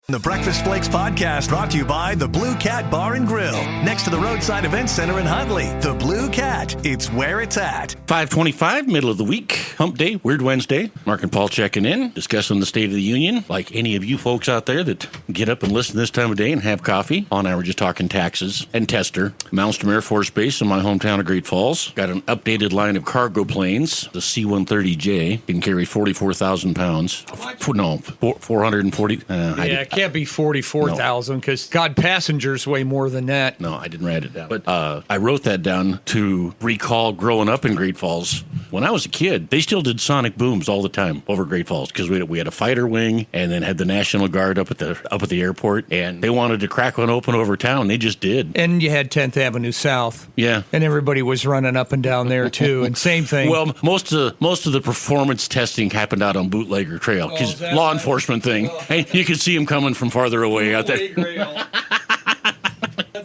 The Breakfast Flakes podcast brought to you by the Blue Cat Bar and Grill, next to the Roadside Event Center in Huntley. The Blue Cat, it's where it's at. 5:25, middle of the week, hump day, weird Wednesday. Mark and Paul checking in, discussing the State of the Union. Like any of you folks out there that get up and listen this time of day and have coffee. Paul and I were just talking taxes and Tester. Malmstrom Air Force Base in my hometown of Great Falls. Got an updated line of cargo planes. The C-130J can carry 44,000 pounds. No, 440. It can't be 44,000 because God, passengers weigh more than that. No, I didn't write it down. But I wrote that down to recall growing up in Great Falls. When I was a kid, they still did sonic booms all the time over Great Falls because we had a fighter wing and then had the National Guard up at the airport, and they wanted to crack one open over town. They just did. And you had 10th Avenue South. Yeah. And everybody was running up and down there too. And same thing. Well, most of the performance testing happened out on Bootlegger Trail because law enforcement thing. And you could see them coming from farther away out there.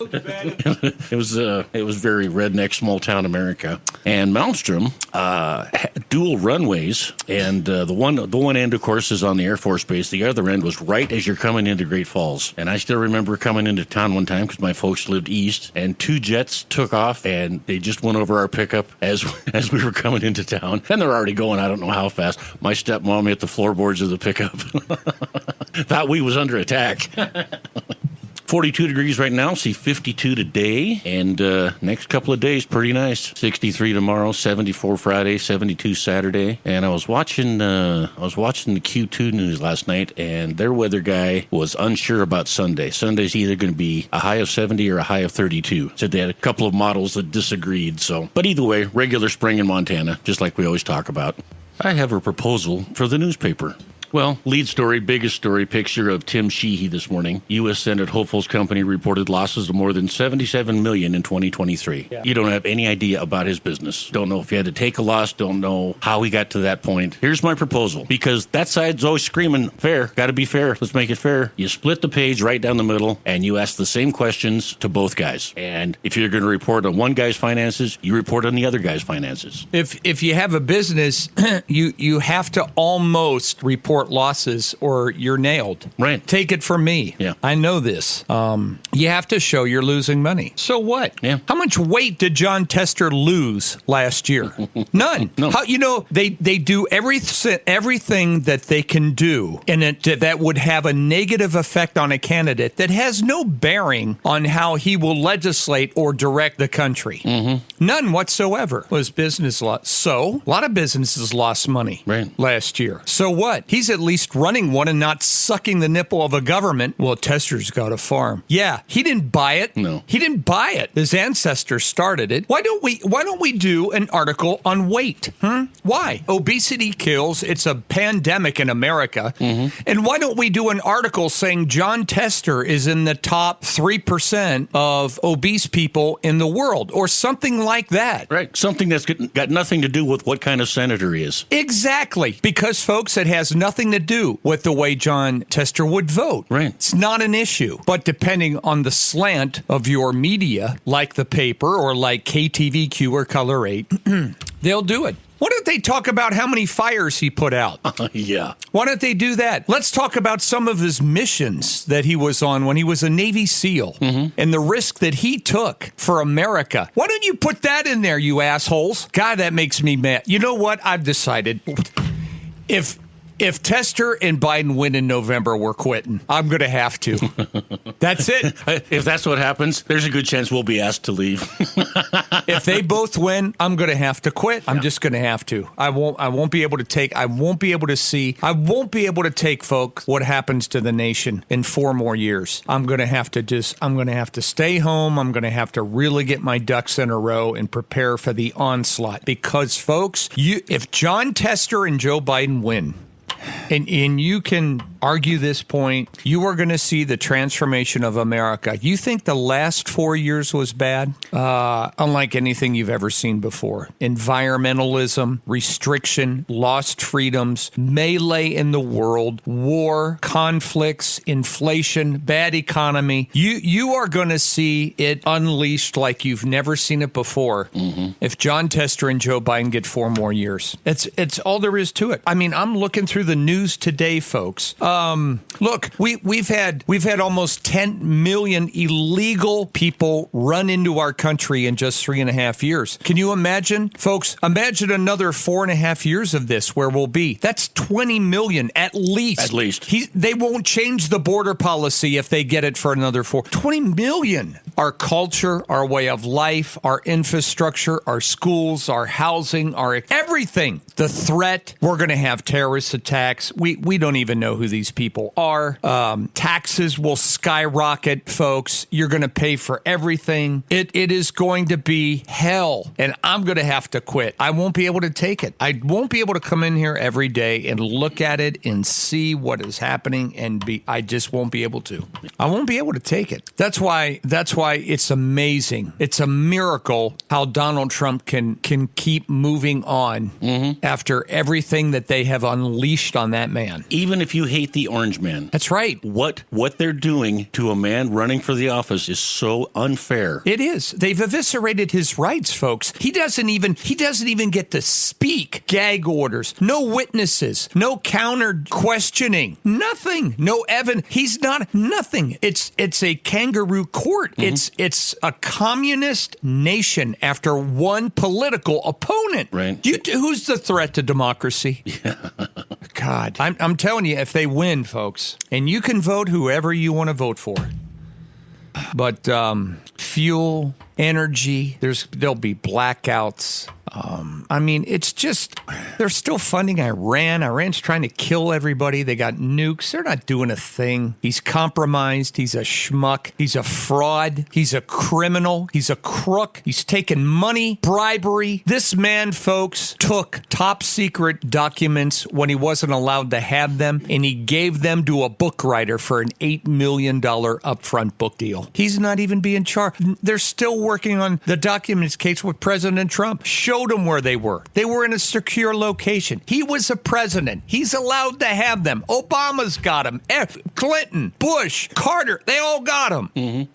It was very redneck, small town America. And Malmstrom had dual runways, and the one end, of course, is on the Air Force Base. The other end was right as you're coming into Great Falls. And I still remember coming into town one time because my folks lived east, and two jets took off, and they just went over our pickup as we were coming into town. And they're already going, I don't know how fast. My stepmom hit the floorboards of the pickup. Thought we was under attack. 42 degrees right now, see 52 today, and next couple of days, pretty nice. 63 tomorrow, 74 Friday, 72 Saturday. And I was watching the Q2 news last night, and their weather guy was unsure about Sunday. Sunday's either going to be a high of 70 or a high of 32. Said they had a couple of models that disagreed. But either way, regular spring in Montana, just like we always talk about. I have a proposal for the newspaper. Well, lead story, biggest story, picture of Tim Sheehy this morning. U.S. Senate hopefuls company reported losses of more than $77 million in 2023. Yeah. You don't have any idea about his business. Don't know if he had to take a loss. Don't know how he got to that point. Here's my proposal, because that side's always screaming, fair, got to be fair. Let's make it fair. You split the page right down the middle, and you ask the same questions to both guys. And if you're going to report on one guy's finances, you report on the other guy's finances. If you have a business, you have to almost report losses or you're nailed. Right. Take it from me. Yeah. I know this. You have to show you're losing money. So what? Yeah. How much weight did John Tester lose last year? None. No. They do everything that they can do, and that would have a negative effect on a candidate that has no bearing on how he will legislate or direct the country. Mm-hmm. None whatsoever was business loss. So a lot of businesses lost money last year. So what? He's at least running one and not sucking the nipple of a government. Well, Tester's got a farm. Yeah, he didn't buy it. No. He didn't buy it. His ancestors started it. Why don't we do an article on weight? Why? Obesity kills. It's a pandemic in America. Mm-hmm. And why don't we do an article saying John Tester is in the top 3% of obese people in the world, or something like that? Right. Something that's got nothing to do with what kind of senator he is. Exactly. Because, folks, it has nothing to do with the way John Tester would vote. Right. It's not an issue. But depending on the slant of your media, like the paper or like KTVQ or Color 8, they'll do it. Why don't they talk about how many fires he put out? Yeah. Why don't they do that? Let's talk about some of his missions that he was on when he was a Navy SEAL, and the risk that he took for America. Why don't you put that in there, you assholes? God, that makes me mad. You know what? I've decided. If Tester and Biden win in November, we're quitting. I'm going to have to. That's it. If that's what happens, there's a good chance we'll be asked to leave. If they both win, I'm going to have to quit. I'm just going to have to. I won't be able to take, folks, what happens to the nation in 4 more years. I'm going to have to stay home. I'm going to have to really get my ducks in a row and prepare for the onslaught. Because, folks, if John Tester and Joe Biden win, and you can argue this point, you are going to see the transformation of America. You think the last 4 years was bad? Unlike anything you've ever seen before. Environmentalism, restriction, lost freedoms, melee in the world, war, conflicts, inflation, bad economy. You are going to see it unleashed like you've never seen it before if John Tester and Joe Biden get 4 more years. It's all there is to it. I mean, I'm looking through the news today, folks. Look, we've had almost 10 million illegal people run into our country in just 3.5 years. Can you imagine, folks? Imagine another 4.5 years of this where we'll be. That's 20 million at least. At least. They won't change the border policy if they get it for another 20 million. Our culture, our way of life, our infrastructure, our schools, our housing, our everything. The threat, we're going to have terrorist attacks. We don't even know who these people are. Taxes will skyrocket, folks. You're going to pay for everything. It is going to be hell, and I'm going to have to quit. I won't be able to take it. I won't be able to come in here every day and look at it and see what is happening, I just won't be able to. I won't be able to take it. That's why it's amazing. It's a miracle how Donald Trump can keep moving on after everything that they have unleashed on that man. Even if you hate the orange man. That's right. What they're doing to a man running for the office is so unfair. It is. They've eviscerated his rights, folks. He doesn't even get to speak. Gag orders, no witnesses, no counter questioning, nothing, no evidence. He's not nothing. It's a kangaroo court. It's a communist nation after one political opponent. Right. Who's the threat to democracy? Yeah. God, I'm telling you, if they win, folks, and you can vote whoever you want to vote for, but fuel, energy, there'll be blackouts. I mean, it's just, they're still funding Iran. Iran's trying to kill everybody. They got nukes. They're not doing a thing. He's compromised. He's a schmuck. He's a fraud. He's a criminal. He's a crook. He's taken money, bribery. This man, folks, took top secret documents when he wasn't allowed to have them, and he gave them to a book writer for an $8 million upfront book deal. He's not even being charged. They're still working on the documents case with President Trump. Showed them where they were. They were in a secure location. He was a president. He's allowed to have them. Obama's got them. Clinton, Bush, Carter, they all got them.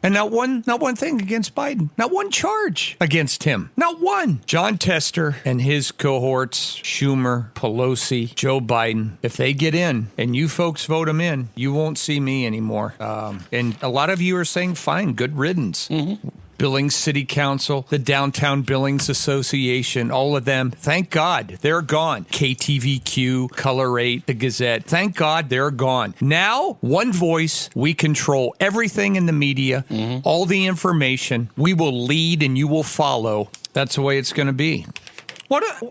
And not one thing against Biden. Not one charge against him. Not one. John Tester and his cohorts, Schumer, Pelosi, Joe Biden, if they get in and you folks vote them in, you won't see me anymore. And a lot of you are saying, fine, good riddance. Billings City Council, the Downtown Billings Association, all of them. Thank God they're gone. KTVQ, Color 8, the Gazette. Thank God they're gone. Now, one voice. We control everything in the media, all the information. We will lead and you will follow. That's the way it's going to be.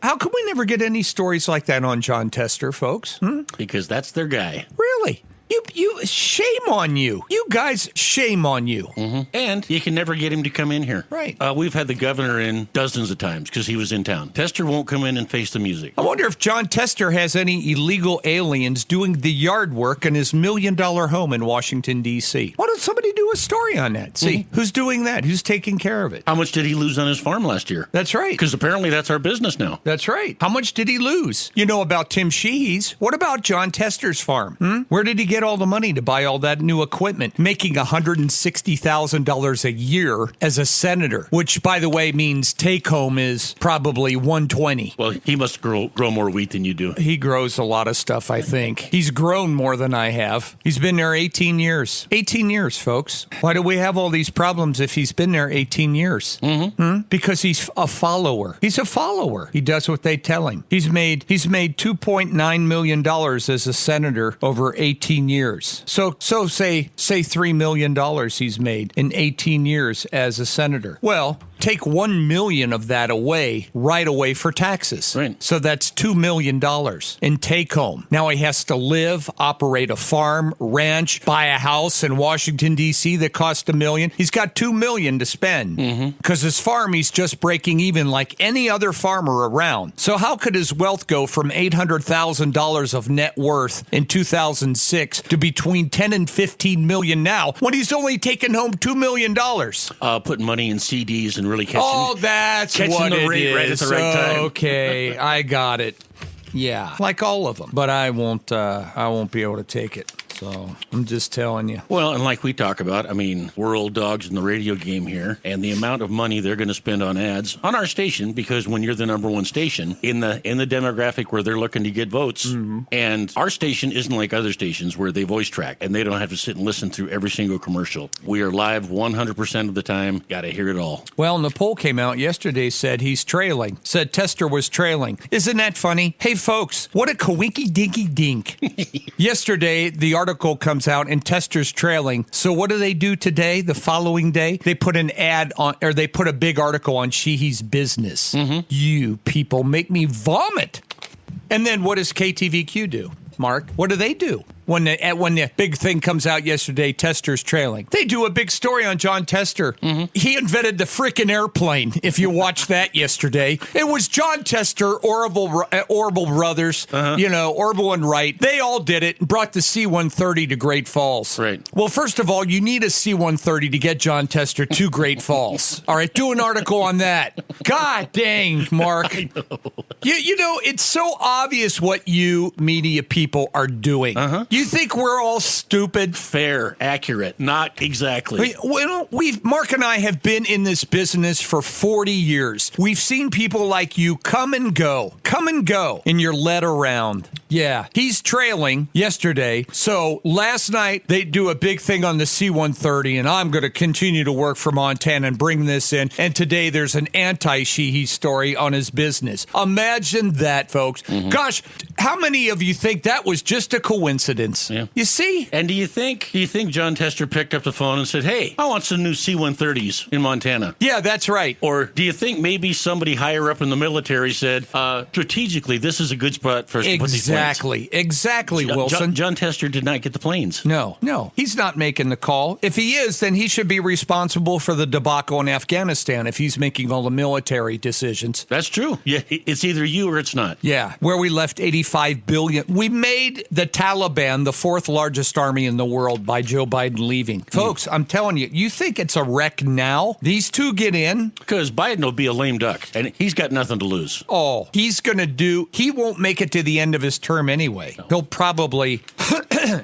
How come we never get any stories like that on John Tester, folks? Because that's their guy. Really? You shame on you. You guys, shame on you. And you can never get him to come in here. Right. We've had the governor in dozens of times because he was in town. Tester won't come in and face the music. I wonder if John Tester has any illegal aliens doing the yard work in his $1 million home in Washington, D.C. Why don't somebody do a story on that? See, who's doing that? Who's taking care of it? How much did he lose on his farm last year? That's right. Because apparently that's our business now. That's right. How much did he lose? You know about Tim Sheehy's. What about John Tester's farm? Where did he get all the money to buy all that new equipment, making $160,000 a year as a senator, which, by the way, means take home is probably $120,000. Well, he must grow more wheat than you do. He grows a lot of stuff, I think. He's grown more than I have. He's been there 18 years. 18 years, folks. Why do we have all these problems if he's been there 18 years? Because he's a follower. He's a follower. He does what they tell him. He's made $2.9 million as a senator over 18 years. So say $3 million he's made in 18 years as a senator. Well, take $1 million of that right away for taxes. Right. So that's $2 million in take home. Now he has to live, operate a farm, ranch, buy a house in Washington, D.C. that cost $1 million. He's got $2 million to spend because his farm, he's just breaking even like any other farmer around. So how could his wealth go from $800,000 of net worth in 2006 to between 10 and 15 million now when he's only taken home $2 million? Putting money in CDs and really catching what the it rate is. right at the right time. Okay, I got it. Yeah, like all of them. But I won't be able to take it. So I'm just telling you. Well, and like we talk about, I mean, we're old dogs in the radio game here, and the amount of money they're going to spend on ads on our station, because when you're the number one station in the demographic where they're looking to get votes, and our station isn't like other stations where they voice track and they don't have to sit and listen through every single commercial. We are live 100% of the time. Got to hear it all. Well, and the poll came out yesterday, said he's trailing, said Tester was trailing. Isn't that funny? Hey, folks, what a coinky dinky dink. Yesterday, the article comes out and Tester's trailing. So what do they do today, the following day? They put an ad on, or they put a big article on Sheehy's business. You people make me vomit. And then what does KTVQ do? Mark, what do they do? When the big thing comes out yesterday, Tester's trailing. They do a big story on John Tester. He invented the frickin' airplane, if you watched that yesterday. It was John Tester, Orville Brothers, Orville and Wright. They all did it and brought the C-130 to Great Falls. Right. Well, first of all, you need a C-130 to get John Tester to Great Falls. All right, do an article on that. God dang, Mark. I know. You know, it's so obvious what you media people are doing. You think we're all stupid? Fair, accurate, not exactly. Well, Mark and I have been in this business for 40 years. We've seen people like you come and go, and you're led around. Yeah, he's trailing yesterday. So last night, they do a big thing on the C-130, and I'm going to continue to work for Montana and bring this in. And today, there's an anti-Sheehy story on his business. Imagine that, folks. Gosh, how many of you think that was just a coincidence? Yeah. You see? And do you think John Tester picked up the phone and said, "Hey, I want some new C-130s in Montana"? Yeah, that's right. Or do you think maybe somebody higher up in the military said, strategically, this is a good spot for us to put these planes? Exactly, Wilson. John Tester did not get the planes. No, he's not making the call. If he is, then he should be responsible for the debacle in Afghanistan if he's making all the military decisions. That's true. Yeah, it's either you or it's not. Yeah, where we left $85 billion. We made the Taliban the fourth largest army in the world by Joe Biden leaving. Folks, I'm telling you, you think it's a wreck now? These two get in? Because Biden will be a lame duck, and he's got nothing to lose. Oh, he won't make it to the end of his term anyway. No. He'll probably,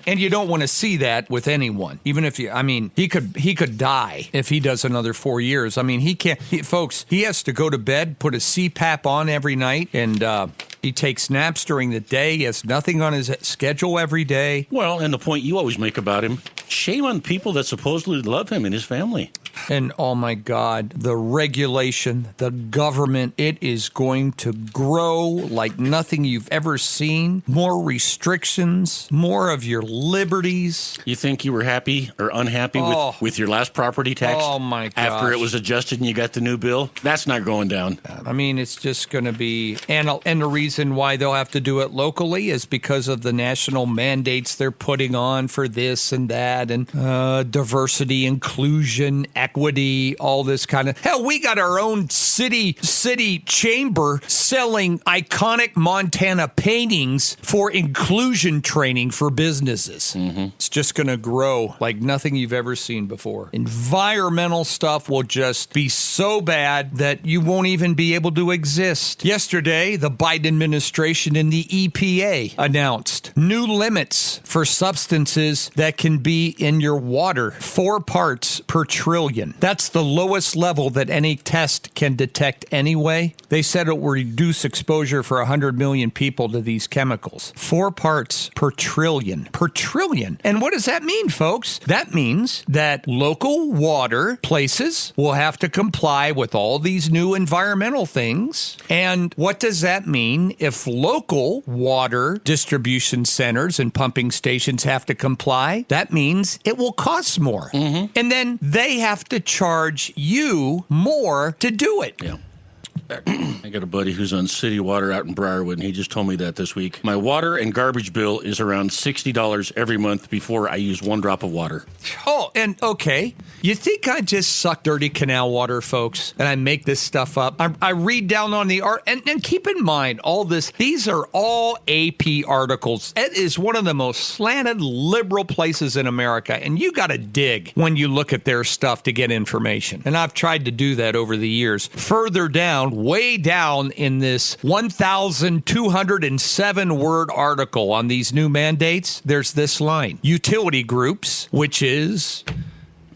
and you don't want to see that with anyone. Even if he could die if he does another 4 years. I mean, folks, he has to go to bed, put a CPAP on every night, and he takes naps during the day. He has nothing on his schedule every day. Well, and the point you always make about him, shame on people that supposedly love him and his family. And oh my God, the regulation, the government, it is going to grow like nothing you've ever seen. More restrictions, more of your liberties. You think you were happy or unhappy with your last property tax? Oh my gosh. After it was adjusted and you got the new bill? That's not going down. I mean, it's just going to be, and the reason why they'll have to do it locally is because of the national mandates they're putting on for this and that, and diversity, inclusion, equity, all this kind of. Hell, we got our own city chamber selling iconic Montana paintings for inclusion training for businesses. It's just going to grow like nothing you've ever seen before. Environmental stuff will just be so bad that you won't even be able to exist. Yesterday, the Biden administration and the EPA announced new limits for substances that can be in your water, 4 parts per trillion. That's the lowest level that any test can detect anyway. They said it will reduce exposure for 100 million people to these chemicals. 4 parts per trillion. Per trillion. And what does that mean, folks? That means that local water places will have to comply with all these new environmental things. And what does that mean if local water distribution centers and pumping stations have to comply? That means it will cost more. And then they have to charge you more to do it. Yeah. I got a buddy who's on city water out in Briarwood, and he just told me that this week. My water and garbage bill is around $60 every month before I use 1 drop of water. Oh, and okay, you think I just suck dirty canal water, folks, and I make this stuff up? I read down on the art, and keep in mind, these are all AP articles. It is one of the most slanted liberal places in America, and you got to dig when you look at their stuff to get information. And I've tried to do that over the years. Further down, way down in this 1,207 word article on these new mandates, there's this line: utility groups, which is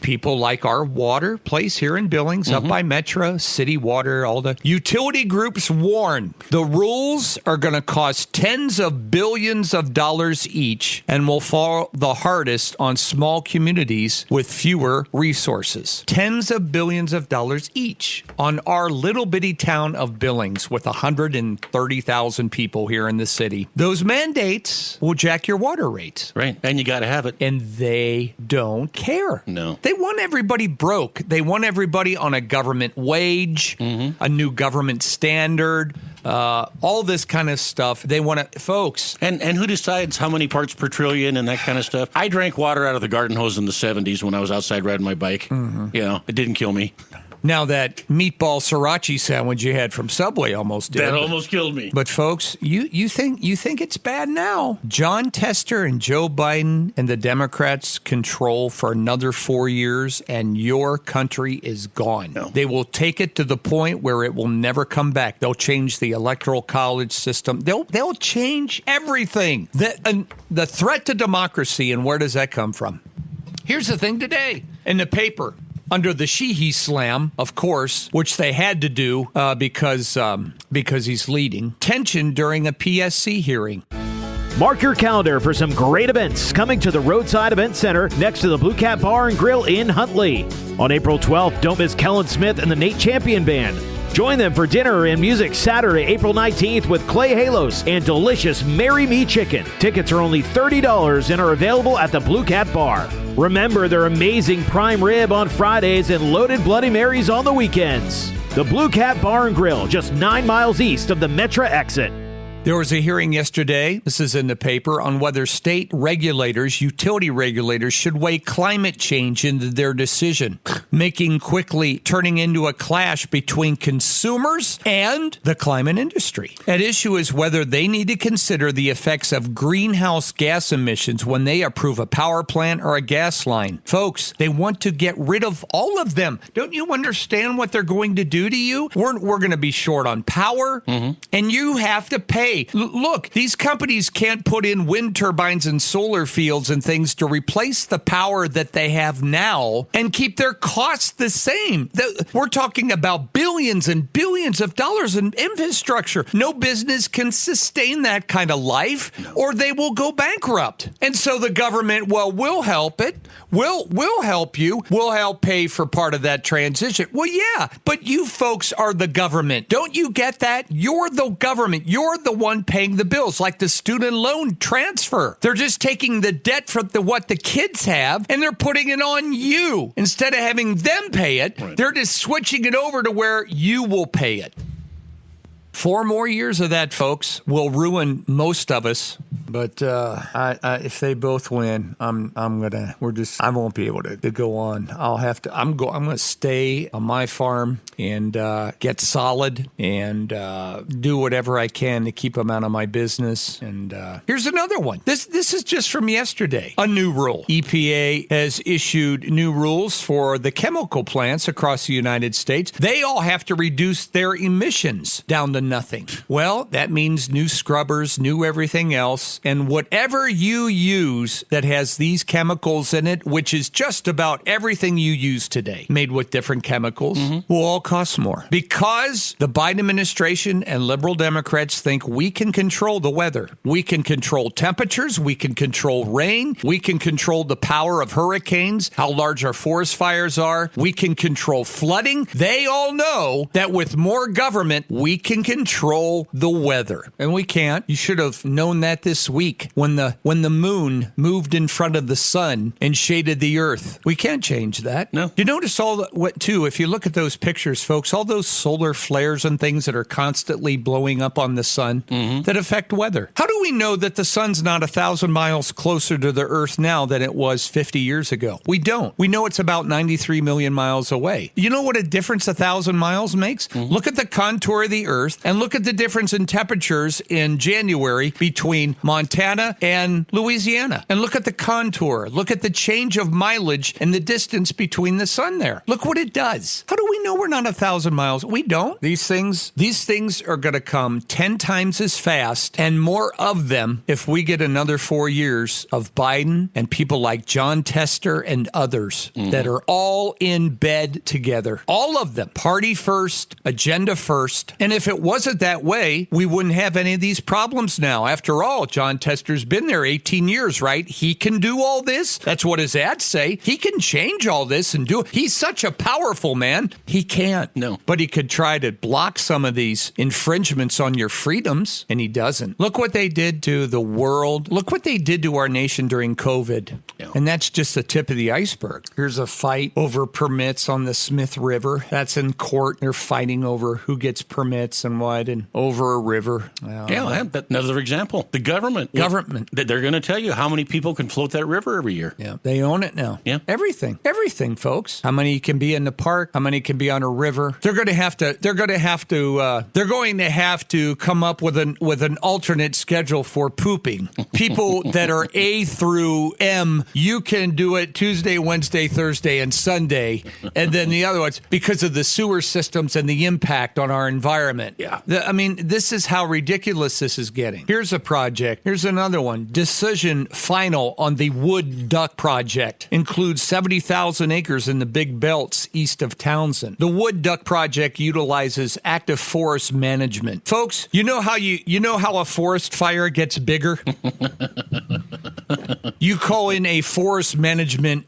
people like our water place here in Billings, up by Metro, City Water, all the utility groups warn the rules are going to cost tens of billions of dollars each and will fall the hardest on small communities with fewer resources. Tens of billions of dollars each on our little bitty town of Billings with 130,000 people here in the city. Those mandates will jack your water rates. Right. And you got to have it. And they don't care. No. They want everybody broke. They want everybody on a government wage, a new government standard, all this kind of stuff. They want to, folks. And who decides how many parts per trillion and that kind of stuff? I drank water out of the garden hose in the 70s when I was outside riding my bike. You know, it didn't kill me. Now, that meatball sriracha sandwich you had from Subway almost did. That almost killed me. But folks, you think it's bad now. John Tester and Joe Biden and the Democrats control for another 4 years, and your country is gone. No. They will take it to the point where it will never come back. They'll change the electoral college system. They'll change everything. The threat to democracy, and where does that come from? Here's the thing today in the paper. Under the Sheehy slam, of course, which they had to do because he's leading. Tension during a PSC hearing. Mark your calendar for some great events coming to the Roadside Event Center next to the Blue Cat Bar and Grill in Huntley. On April 12th, don't miss Kellen Smith and the Nate Champion Band. Join them for dinner and music Saturday, April 19th with Clay Halos and delicious Marry Me Chicken. Tickets are only $30 and are available at the Blue Cat Bar. Remember their amazing prime rib on Fridays and loaded Bloody Marys on the weekends. The Blue Cat Bar and Grill, just 9 miles east of the Metra exit. There was a hearing yesterday, this is in the paper, on whether state regulators, utility regulators, should weigh climate change into their decision, turning into a clash between consumers and the climate industry. At issue is whether they need to consider the effects of greenhouse gas emissions when they approve a power plant or a gas line. Folks, they want to get rid of all of them. Don't you understand what they're going to do to you? We're going to be short on power, and you have to pay. Look, these companies can't put in wind turbines and solar fields and things to replace the power that they have now and keep their costs the same. We're talking about billions and billions of dollars in infrastructure. No business can sustain that kind of life, or they will go bankrupt. And so the government, we'll help it. We'll help you. We'll help pay for part of that transition. Well, yeah, but you folks are the government. Don't you get that? You're the government. You're the one paying the bills, like the student loan transfer. They're just taking the debt from what the kids have, and they're putting it on you. Instead of having them pay it, they're just switching it over to where you will pay it. 4 more years of that, folks, will ruin most of us. But if they both win, I won't be able to go on. I'm going to stay on my farm and get solid and do whatever I can to keep them out of my business. And here's another one. This is just from yesterday. A new rule. EPA has issued new rules for the chemical plants across the United States. They all have to reduce their emissions down to nothing. Well, that means new scrubbers, new everything else. And whatever you use that has these chemicals in it, which is just about everything you use today, made with different chemicals, will all cost more. Because the Biden administration and liberal Democrats think we can control the weather. We can control temperatures. We can control rain. We can control the power of hurricanes, how large our forest fires are. We can control flooding. They all know that with more government, we can control the weather. And we can't. You should have known that this last week when the moon moved in front of the sun and shaded the earth. We can't change that. No. You notice if you look at those pictures, folks, all those solar flares and things that are constantly blowing up on the sun that affect weather. How do we know that the sun's not 1,000 miles closer to the earth now than it was 50 years ago? We don't. We know it's about 93 million miles away. You know what a difference 1,000 miles makes? Look at the contour of the earth and look at the difference in temperatures in January between Montana and Louisiana. And look at the contour. Look at the change of mileage and the distance between the sun there. Look what it does. How do we know we're not 1,000 miles? We don't. These things are going to come 10 times as fast and more of them if we get another 4 years of Biden and people like John Tester and others that are all in bed together. All of them. Party first, agenda first. And if it wasn't that way, we wouldn't have any of these problems now. After all, John Tester's been there 18 years, right? He can do all this. That's what his ads say. He can change all this and do it. He's such a powerful man. He can't. No. But he could try to block some of these infringements on your freedoms, and he doesn't. Look what they did to the world. Look what they did to our nation during COVID. Yeah. And that's just the tip of the iceberg. Here's a fight over permits on the Smith River. That's in court. They're fighting over who gets permits and what, and over a river. Yeah, another example. The government. They're going to tell you how many people can float that river every year. Yeah, they own it now. Yeah. Everything, folks. How many can be in the park? How many can be on a river? They're going to have to come up with an alternate schedule for pooping. People that are A through M, you can do it Tuesday, Wednesday, Thursday, and Sunday. And then the other ones, because of the sewer systems and the impact on our environment. Yeah. This is how ridiculous this is getting. Here's a project. Here's another one. Decision final on the Wood Duck project. Includes 70,000 acres in the Big Belts east of Townsend. The Wood Duck project utilizes active forest management. Folks, you know how a forest fire gets bigger? You call in a forest management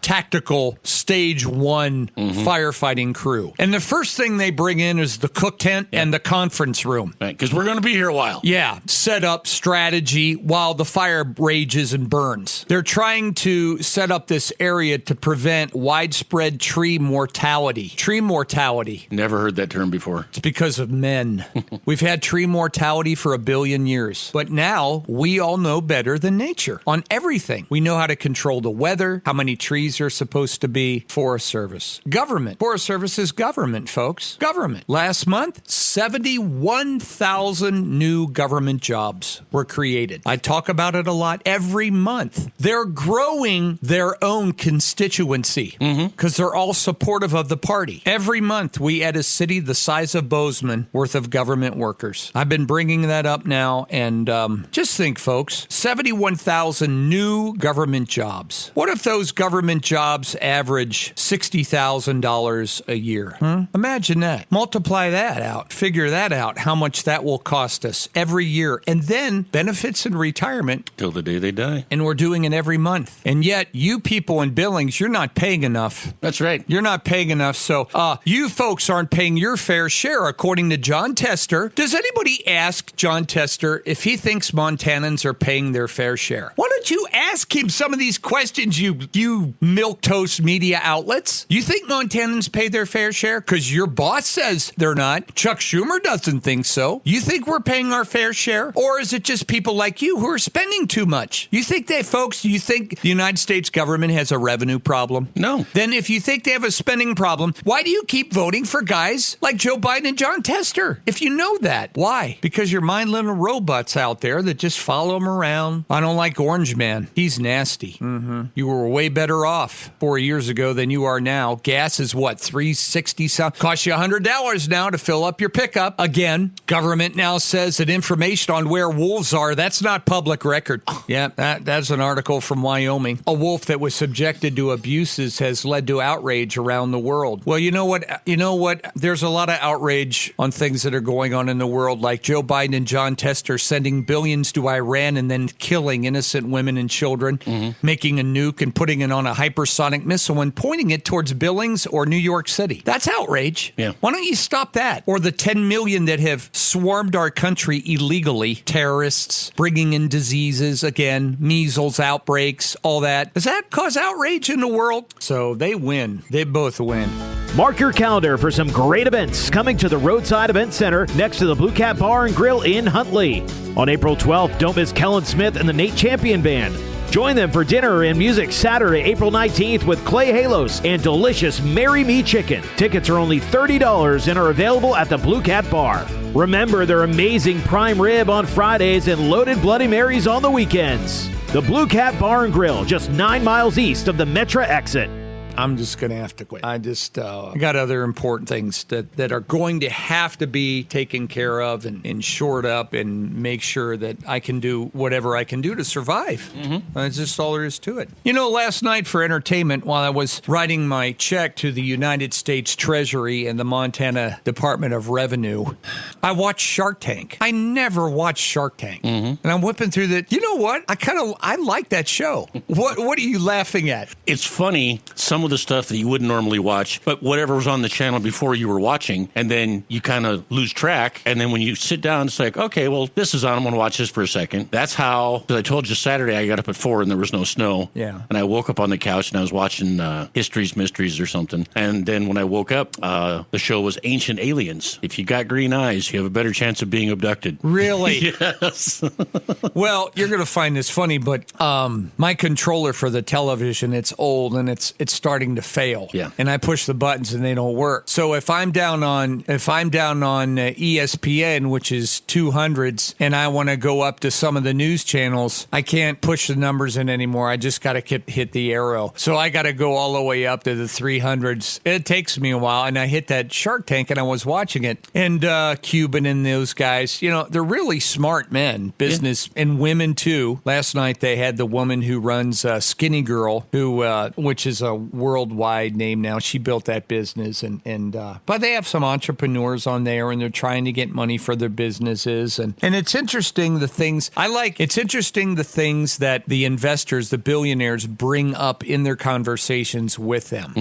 tactical stage 1 firefighting crew. And the first thing they bring in is the cook tent and the conference room. Right, because we're going to be here a while. Yeah, set up strategy while the fire rages and burns. They're trying to set up this area to prevent widespread tree mortality. Tree mortality. Never heard that term before. It's because of men. We've had tree mortality for 1 billion years. But now we all know better than nature on everything. We know how to control the weather, how many trees are supposed to be. Forest Service. Government. Forest Service is government, folks. Government. Last month, 71,000 new government jobs were created. I talk about it a lot every month. They're growing their own constituency because they're all supportive of the party. Every month, we add a city the size of Bozeman worth of government workers. I've been bringing that up now, and just think, folks, 71,000 new government jobs. What if those government jobs average $60,000 a year? Imagine that. Multiply that out. Figure that out, how much that will cost us every year. And then benefits and retirement. Till the day they die. And we're doing it every month. And yet, you people in Billings, you're not paying enough. That's right. You're not paying enough. So you folks aren't paying your fair share, according to John Tester. Does anybody ask John Tester if he thinks Montanans are paying their fair share? Why don't you ask him some of these questions, you milquetoast media outlets? You think Montanans pay their fair share? Because your boss says they're not. Chuck Schumer doesn't think so. You think we're paying our fair share? Or is it just people like you who are spending too much? You think the United States government has a revenue problem? No. Then if you think they have a spending problem, why do you keep voting for guys like Joe Biden and John Tester? If you know that, why? Because you're mind little robots out there that just follow him around. I don't like Orange Man. He's nasty. You were way better off 4 years ago than you are now. Gas is what, $3.60 something? Costs you $100 now to fill up your pickup. Again, government now says that information on where wolves are, that's not public record. Yeah, that's an article from Wyoming. A wolf that was subjected to abuses has led to outrage around the world. Well, you know what? There's a lot of outrage on things that are going on in the world, like Joe Biden and John Tester sending billions to Iran and then killing innocent women and children, making a nuke and putting it on a hypersonic missile when gun, pointing it towards Billings or New York City. That's outrage. Yeah. Why don't you stop that? Or the 10 million that have swarmed our country illegally, terrorists, bringing in diseases, again, measles outbreaks, all that. Does that cause outrage in the world? So they win. They both win. Mark your calendar for some great events coming to the Roadside Event Center next to the Blue Cat Bar and Grill in Huntley. On April 12th, don't miss Kellen Smith and the Nate Champion Band. Join them for dinner and music Saturday, April 19th with Clay Halos and delicious Marry Me Chicken. Tickets are only $30 and are available at the Blue Cat Bar. Remember their amazing prime rib on Fridays and loaded Bloody Marys on the weekends. The Blue Cat Bar and Grill, just 9 miles east of the Metra exit. I'm just going to have to quit. I got other important things that are going to have to be taken care of and shored up and make sure that I can do whatever I can do to survive. That's just all there is to it. You know, last night for entertainment, while I was writing my check to the United States Treasury and the Montana Department of Revenue, I watched Shark Tank. I never watched Shark Tank. And I'm whipping through that. You know what? I like that show. What are you laughing at? It's funny, some of the stuff that you wouldn't normally watch, but whatever was on the channel before you were watching, and then you kind of lose track. And then when you sit down, it's like, okay, well, this is on. I'm going to watch this for a second. That's how, because I told you Saturday I got up at 4 and there was no snow. Yeah. And I woke up on the couch and I was watching History's Mysteries or something. And then when I woke up, the show was Ancient Aliens. If you got green eyes, you have a better chance of being abducted. Really? Yes. Well, you're going to find this funny, but my controller for the television, it's old and it's starting to fail. Yeah. And I push the buttons and they don't work. So if I'm down on ESPN, which is 200s, and I want to go up to some of the news channels, I can't push the numbers in anymore. I just got to hit the arrow. So I got to go all the way up to the 300s. It takes me a while, and I hit that Shark Tank and I was watching it. And Cuban and those guys, you know, they're really smart men, business and women too. Last night they had the woman who runs Skinny Girl, which is a worldwide name now. She built that business, but they have some entrepreneurs on there, and they're trying to get money for their businesses, and it's interesting the things that the investors, the billionaires, bring up in their conversations with them.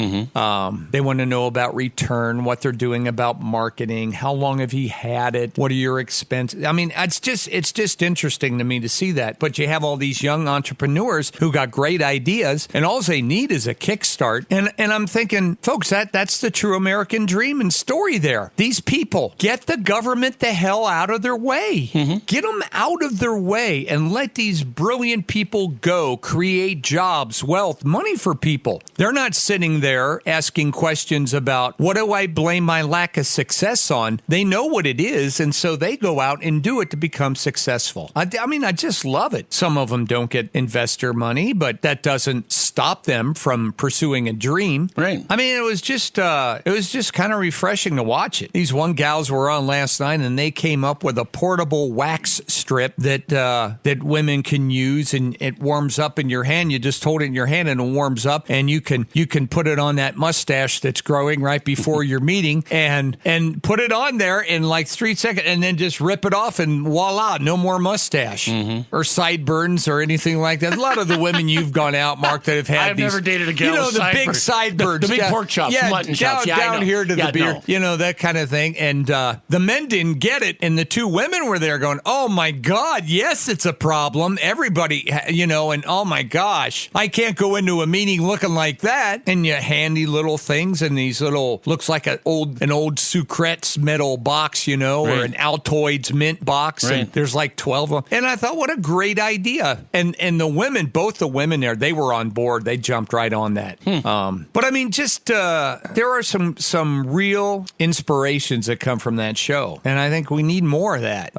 They want to know about return, what they're doing about marketing, how long have you had it, what are your expenses. I mean, it's just interesting to me to see that. But you have all these young entrepreneurs who got great ideas, and all they need is a kickstart. And I'm thinking, folks, that's the true American dream and story there. These people, get the government the hell out of their way. Get them out of their way and let these brilliant people go create jobs, wealth, money for people. They're not sitting there asking questions about, what do I blame my lack of success on? They know what it is, and so they go out and do it to become successful. I mean, I just love it. Some of them don't get investor money, but that doesn't stop them from pursuing a dream. Right. I mean, it was just kind of refreshing to watch it. These one gals were on last night, and they came up with a portable wax strip that women can use, and it warms up in your hand. You just hold it in your hand, and it warms up, and you can put it on that mustache that's growing right before your meeting, and put it on there in like 3 seconds, and then just rip it off, and voila, no more mustache or sideburns or anything like that. A lot of the women you've gone out, Mark, that have had I've never dated a gal with the sideburns. big sideburns, The big pork chops, mutton chops. down here to the beard, no. that kind of thing. And the men didn't get it, and the two women were there going, "Oh my God, yes, it's a problem." Everybody, and oh my gosh, I can't go into a meeting looking like that. And you handy little things, and these little looks like an old Sucrets metal box, or an Altoids mint box, and there's like 12 of them. And I thought, what a great idea. And the women, both the women there, they were on board. They jumped right on that. But I mean, just there are some real inspirations that come from that show, and I think we need more of that.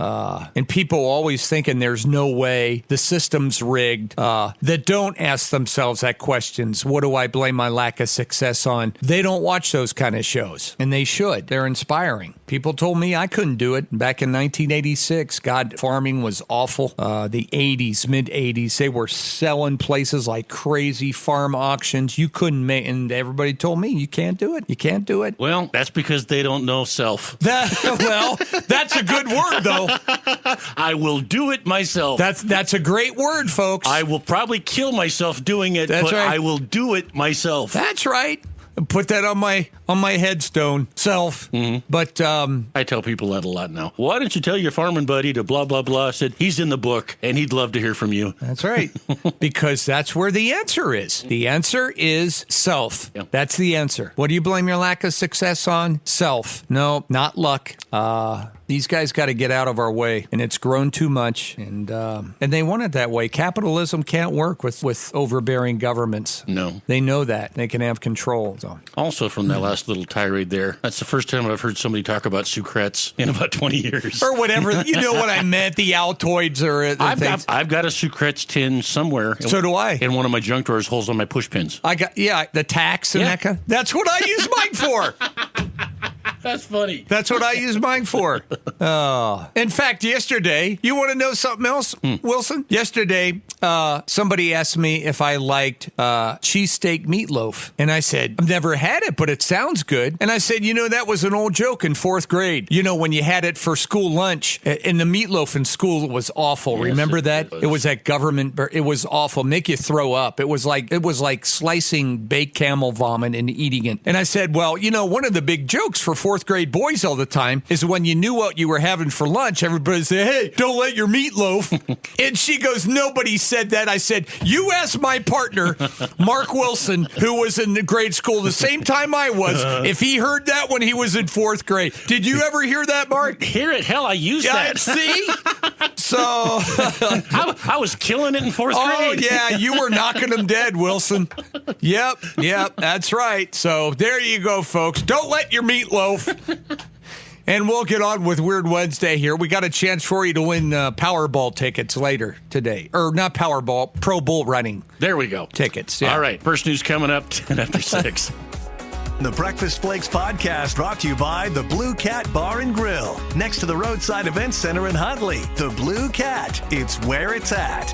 And people always thinking there's no way, the system's rigged, that don't ask themselves that questions. What do I blame my lack of success on? They don't watch those kind of shows, and they should. They're inspiring. People told me I couldn't do it back in 1986. God, farming was awful. The 80s, mid 80s, they were selling places like crazy, farm auctions. You you couldn't make, and everybody told me, you can't do it. You can't do it. Well, that's because they don't know self. Well, that's a good word, though. I will do it myself. That's a great word, folks. I will probably kill myself doing it, That's but right. I will do it myself. That's right. Put that on my headstone, self. Mm-hmm. But I tell people that a lot now. Why don't you tell your farming buddy to blah, blah, blah? I said, he's in the book, and he'd love to hear from you. that's right. Because that's where the answer is. The answer is self. Yeah. That's the answer. What do you blame your lack of success on? Self. No, not luck. These guys got to get out of our way, and it's grown too much, and they want it that way. Capitalism can't work with overbearing governments. No. They know that. They can have control. So. Also, from that last little tirade there, that's the first time I've heard somebody talk about Sucrets in about 20 years. Or whatever. You know what I meant, the Altoids or the things. I've got a Sucrets tin somewhere. So do I. In one of my junk drawers, holes on my push pins. I got, the tax and Yeah. that kind. That's what I use mine for. That's funny. That's what I use mine for. Oh. In fact, yesterday, you want to know something else, Wilson? Yesterday, somebody asked me if I liked cheesesteak meatloaf. And I said, I've never had it, but it sounds good. And I said, that was an old joke in 4th grade. When you had it for school lunch, and the meatloaf in school was awful. Yes, Remember that? it was. It was that government, it was awful. Make you throw up. It was like slicing baked camel vomit and eating it. And I said, well, one of the big jokes for 4th grade boys all the time is when you knew what you were having for lunch, everybody said, hey, don't let your meatloaf. And she goes, nobody said that. I said, you asked my partner, Mark Wilson, who was in grade school the same time I was, if he heard that when he was in 4th grade. Did you ever hear that, Mark? Hear it? Hell, I used that. See? So... I was killing it in 4th Oh, grade. yeah, you were knocking them dead, Wilson. Yep, that's right. So there you go, folks. Don't let your meatloaf. And we'll get on with Weird Wednesday here. We got a chance for you to win Powerball tickets later today. Or not Powerball, Pro Bull Running There we go. tickets. Yeah. All right, first news coming up 10 after 6. The Breakfast Flakes podcast brought to you by the Blue Cat Bar and Grill, next to the Roadside Events Center in Huntley. The Blue Cat, it's where it's at.